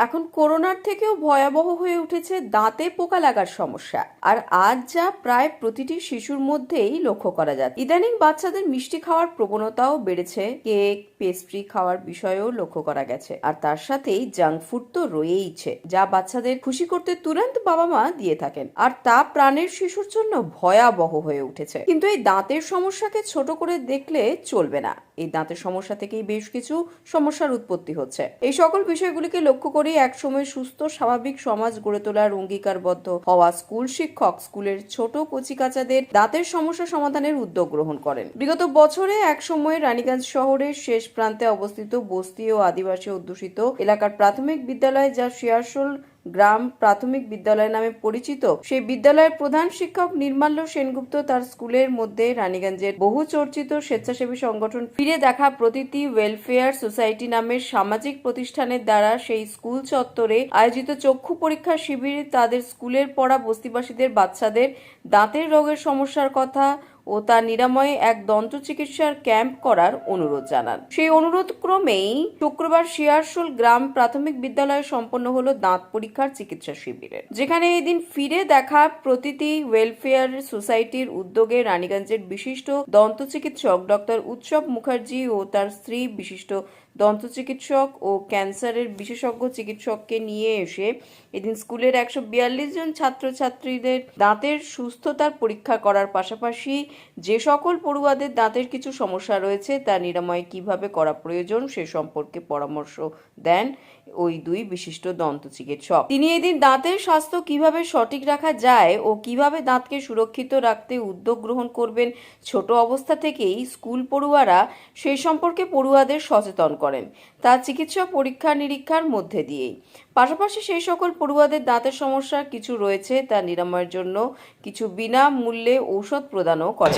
এখন করোনার থেকেও ভয়াবহ হয়ে উঠেছে দাঁতে পোকা লাগার সমস্যা। আর আজ যা প্রায় প্রতিটি শিশুর মধ্যেই লক্ষ্য করা যায়। ইদানিং বাচ্চাদের মিষ্টি খাওয়ার প্রবণতাও বেড়েছে, কেক পেস্ট্রি খাওয়ার বিষয়েও লক্ষ্য করা গেছে। আর তার সাথেই জাঙ্ক ফুড তো রয়েইছে, যা বাচ্চাদের খুশি করতে তুরন্ত বাবা মা দিয়ে থাকেন, আর তা প্রাণের শিশুর জন্য ভয়াবহ হয়ে উঠেছে। কিন্তু এই দাঁতের সমস্যাকে ছোট করে দেখলে চলবে না। এই দাঁতের সমস্যা থেকেই বেশ কিছু সমস্যার উৎপত্তি হচ্ছে। এই সকল বিষয়গুলিকে লক্ষ্য করে একসময় সুস্থ স্বাভাবিক সমাজ গড়ে তোলার অঙ্গীকারবদ্ধ হওয়া স্কুল শিক্ষক স্কুলের ছোট কচিকাচাদের দাঁতের সমস্যা সমাধানের উদ্যোগ গ্রহণ করেন। বিগত বছরে এক সময়ে রানীগঞ্জ শহরের শেষ প্রান্তে অবস্থিত বস্তি ও আদিবাসী অধ্যুষিত এলাকার প্রাথমিক বিদ্যালয়, যা শিয়ারশোল গ্রাম প্রাথমিক বিদ্যালয় নামে পরিচিত, সেই বিদ্যালয়ের প্রধান শিক্ষক নির্মাল্য সেনগুপ্ত তার স্কুলের মধ্যে রানীগঞ্জের বহু চর্চিত স্বেচ্ছাসেবী সংগঠন ফিরে দেখা প্রতিটি ওয়েলফেয়ার সোসাইটি নামের সামাজিক প্রতিষ্ঠানের দ্বারা সেই স্কুল চত্বরে আয়োজিত চক্ষু পরীক্ষা শিবিরে তাদের স্কুলের পড়া বস্তিবাসীদের বাচ্চাদের দাঁতের রোগের সমস্যার কথা ও তা নিরাময়ে এক দন্ত চিকিৎসার ক্যাম্প করার অনুরোধ জানান। সেই অনুরোধ ক্রমেই শুক্রবার শিয়ারশোল গ্রাম প্রাথমিক বিদ্যালয়ে সম্পন্ন হলো দাঁত পরীক্ষার চিকিৎসা শিবিরের, যেখানে এই দিন ফিরে দেখা প্রতিটি ওয়েলফেয়ার সোসাইটির উদ্যোগে রানীগঞ্জের বিশিষ্ট দন্ত চিকিৎসক ডক্টর উৎসব মুখার্জি ও তার স্ত্রী বিশিষ্ট দন্ত চিকিৎসক ও ক্যান্সারের বিশেষজ্ঞ চিকিৎসককে নিয়ে এসে এদিন স্কুলের 142 জন ছাত্রছাত্রীদের দাঁতের সুস্থতার পরীক্ষা করার পাশাপাশি যে সকল পড়ুয়াদের দাঁতের কিছু সমস্যা রয়েছে তা নিরাময় কিভাবে করা প্রয়োজন সে সম্পর্কে পরামর্শ দেন ওই দুই বিশিষ্ট দন্ত চিকিৎসক। তিনি এদিন দাঁতের স্বাস্থ্য কিভাবে সঠিক রাখা যায় ও কিভাবে দাঁতকে সুরক্ষিত রাখতে উদ্যোগ গ্রহণ করবেন ছোট অবস্থা থেকেই স্কুল পড়ুয়ারা, সেই সম্পর্কে পড়ুয়াদের সচেতন করেন তা চিকিৎসা পরীক্ষা নিরীক্ষার মধ্যে দিয়েই। পাশাপাশি সেই সকল পড়ুয়াদের দাঁতের সমস্যা কিছু রয়েছে তা নিরাময়ের জন্য কিছু বিনামূল্যে ঔষধ প্রদানও করে।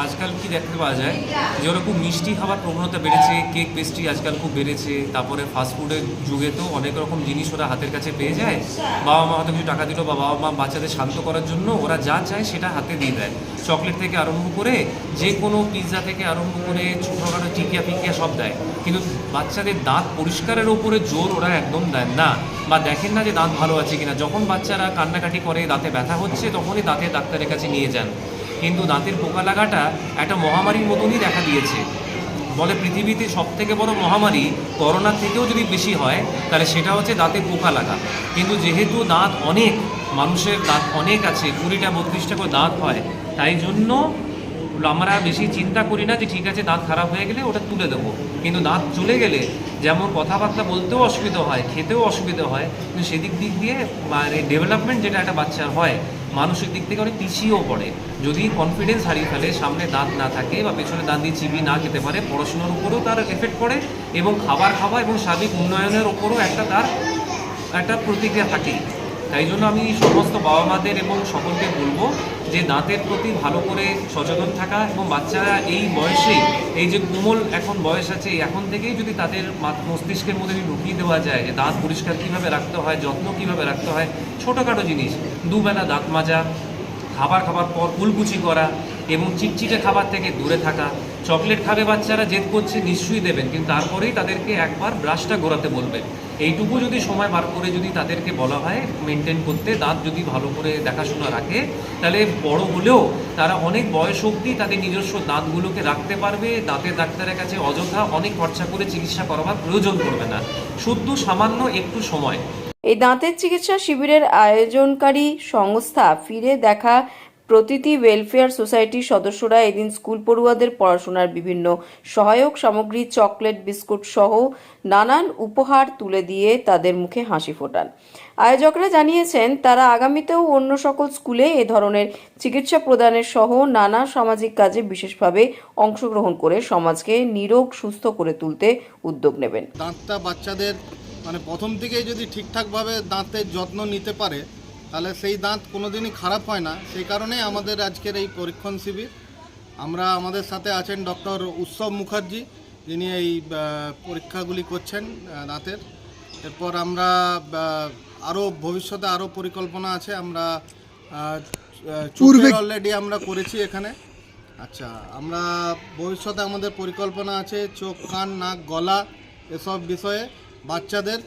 আজকাল কি দেখতে পাওয়া যায় যে ওরা খুব মিষ্টি খাবার প্রবণতা বেড়েছে, কেক পেস্ট্রি আজকাল খুব বেড়েছে। তারপরে ফাস্টফুডের যুগে তো অনেক রকম জিনিস ওরা হাতের কাছে পেয়ে যায়। বাবা মা হয়তো কিছু টাকা দিল বা বাবা মা বাচ্চাদের শান্ত করার জন্য ওরা যা চায় সেটা হাতে দিয়ে দেয়। চকলেট থেকে আরম্ভ করে যে কোনো পিৎজা থেকে আরম্ভ করে ছোটোখাটো টিকিয়া ফিকিয়া সব দেয়, কিন্তু বাচ্চাদের দাঁত পরিষ্কারের ওপরে জোর ওরা একদম দেন না বা দেখেন না যে দাঁত ভালো আছে কিনা। যখন বাচ্চারা কান্নাকাটি করে, দাঁতে ব্যথা হচ্ছে, তখনই দাঁতের ডাক্তারের কাছে নিয়ে যান। কিন্তু দাঁতের পোকা লাগাটা একটা মহামারীর মতনই দেখা দিয়েছে। বলে পৃথিবীতে সবথেকে বড় মহামারী করোনার থেকেও যদি বেশি হয় তাহলে সেটা হচ্ছে দাঁতে পোকা লাগা। কিন্তু যেহেতু দাঁত অনেক, মানুষের দাঁত অনেক আছে, 20টা 32টা করে দাঁত হয়, তাই জন্য আমরা বেশি চিন্তা করি না যে ঠিক আছে দাঁত খারাপ হয়ে গেলে ওটা তুলে দেবো। কিন্তু দাঁত চলে গেলে যেমন কথাবার্তা বলতেও অসুবিধা হয়, খেতেও অসুবিধা হয়, কিন্তু সেদিক দিয়ে মানে ডেভেলপমেন্ট যেটা একটা বাচ্চার হয় মানসিক দিক থেকে অনেক পিছিয়েও পড়ে। যদি কনফিডেন্স হারিয়ে ফেলে, সামনে দাঁত না থাকে বা পেছনে দাঁত দিয়ে চিবি না খেতে পারে, পড়াশোনার উপরেও তার এফেক্ট পড়ে এবং খাবার খাওয়া এবং সার্বিক উন্নয়নের ওপরও তার একটা প্রতিক্রিয়া থাকেই। তাই জন্য আমি সমস্ত বাবা মাদের এবং সকলকে বলবো যে দাঁতের প্রতি ভালো করে সচেতন থাকা এবং বাচ্চারা এই বয়সে, এই যে কোমল এখন বয়স আছে, এখন থেকেই যদি তাদের মস্তিষ্কের মধ্যে ঢুকিয়ে দেওয়া যায় যে দাঁত পরিষ্কার কীভাবে রাখতে হয়, যত্ন কীভাবে রাখতে হয়, ছোটোখাটো জিনিস, দুবেলা দাঁত মাজা, খাবার খাবার পর কুলকুচি করা এবং চিটচিটে খাবার থেকে দূরে থাকা। চকলেট খাবে বাচ্চারা, জেদ করছে, নিশ্চয়ই দেবেন, কিন্তু তারপরেই তাদেরকে একবার ব্রাশটা ঘোরাতে বলবেন। এইটুকু যদি সময় বার করে যদি তাদেরকে বলা হয় মেনটেন করতে, দাঁত যদি ভালো করে দেখাশোনা রাখে, তাহলে বড় হলেও তারা অনেক বয়স অবধি তাদের নিজস্ব দাঁতগুলোকে রাখতে পারবে। দাঁতের ডাক্তারের কাছে অযথা অনেক খরচা করে চিকিৎসা করাবার প্রয়োজন পড়বে না, শুদ্ধ সামান্য একটু সময়। এই দাঁতের চিকিৎসা শিবিরের আয়োজনকারী সংস্থা ফিরে দেখা প্রতিটি ওয়েলফেয়ার সোসাইটির সদস্যরা এদিন স্কুল পড়ুয়াদের পড়াশোনার বিভিন্ন সহায়ক সামগ্রী, চকলেট, বিস্কুট সহ নানান উপহার তুলে দিয়ে তাদের মুখে হাসি ফোটান। আয়োজকরা জানিয়েছেন তারা আগামীতেও অন্য সকল স্কুলে এ ধরনের চিকিৎসা প্রদানের সহ নানা সামাজিক কাজে বিশেষভাবে অংশগ্রহণ করে সমাজকে নিরোগ সুস্থ করে তুলতে উদ্যোগ নেবেন। দাঁতটা বাচ্চাদের মানে প্রথম থেকেই যদি ঠিকঠাকভাবে দাঁতের যত্ন নিতে পারে তাহলে সেই দাঁত কোনোদিনই খারাপ হয় না। সেই কারণে আমাদের আজকের এই পরীক্ষণ শিবির। আমাদের সাথে আছেন ডক্টর উৎসব মুখার্জি, যিনি এই পরীক্ষাগুলি করছেন দাঁতের। এরপর আমরা আরও ভবিষ্যতে আরও পরিকল্পনা আছে। আমরা চোখের অলরেডি আমরা করেছি এখানে। আচ্ছা, আমরা ভবিষ্যতে আমাদের পরিকল্পনা আছে চোখ, কান, নাক, গলা এসব বিষয়ে বাচ্চাদের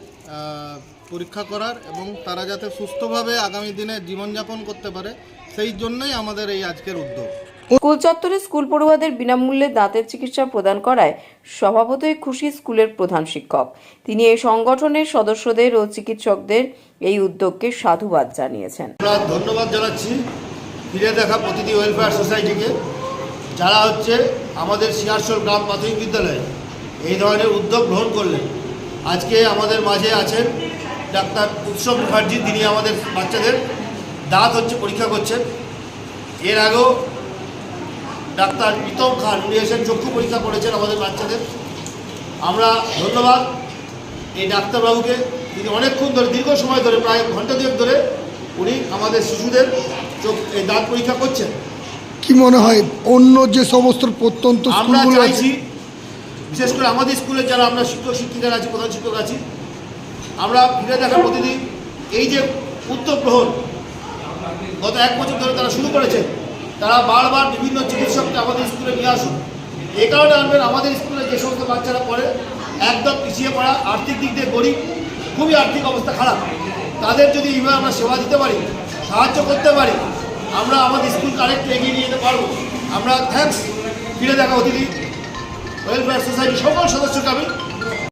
পরীক্ষা করার এবং তারা যাতে সুস্থভাবে আগামী দিনে জীবনযাপন করতে পারে, সেই জন্যই আমাদের এই আজকের উদ্যোগ। স্কুল চত্বরে স্কুল পড়ুয়াদের বিনামূল্যে দাঁতের চিকিৎসা প্রদান করায় স্বভাবতই খুশি স্কুলের প্রধান শিক্ষক। তিনি এই সংগঠনের সদস্যদের ও চিকিৎসকদের এই উদ্যোগকে সাধুবাদ জানিয়েছেন। আমরা ধন্যবাদ জানাচ্ছি ফিরে দেখা প্রতিটি ওয়েলফেয়ার সোসাইটিকে, যারা আমাদের শিয়ারশোল গ্রাম প্রাথমিক বিদ্যালয়ে এই ধরনের উদ্যোগ গ্রহণ করলেন। আজকে আমাদের মাঝে আছেন ডাক্তার উৎসব মুখার্জি, তিনি আমাদের বাচ্চাদের দাঁত পরীক্ষা করছেন। এর আগেও ডাক্তার প্রীতম খান, উনি এসে চক্ষু পরীক্ষা করেছেন আমাদের বাচ্চাদের। আমরা ধন্যবাদ এই ডাক্তারবাবুকে, তিনি অনেকক্ষণ ধরে, দীর্ঘ সময় ধরে, প্রায় ঘন্টা দুয়েক ধরে উনি আমাদের শিশুদের এই দাঁত পরীক্ষা করছেন। কি মনে হয় অন্য যে সমস্ত প্রত্যন্ত আমরা স্কুলগুলো আছে, চাইছি, বিশেষ করে আমাদের স্কুলে যারা আমরা শিক্ষক শিক্ষিকারা আছি, প্রধান শিক্ষক আছি, আমরা ফিরে দেখা প্রতিদিন এই যে উদ্যোগ গ্রহণ গত 1 বছর ধরে তারা শুরু করেছে, তারা বারবার বিভিন্ন চিকিৎসককে আমাদের স্কুলে নিয়ে আসুন। এই কারণে আনবেন, আমাদের স্কুলে যে সমস্ত বাচ্চারা পড়ে একদম পিছিয়ে পড়া, আর্থিক দিক দিয়ে গরিব, খুবই আর্থিক অবস্থা খারাপ, তাদের যদি এইভাবে আমরা সেবা দিতে পারি, সাহায্য করতে পারি, আমরা আমাদের স্কুলকে আরেকটু এগিয়ে নিয়ে যেতে পারবো। আমরা থ্যাঙ্কস ফিরে দেখা অতিথি ওয়েলফেয়ার সোসাইটির সকল সদস্যকে আমি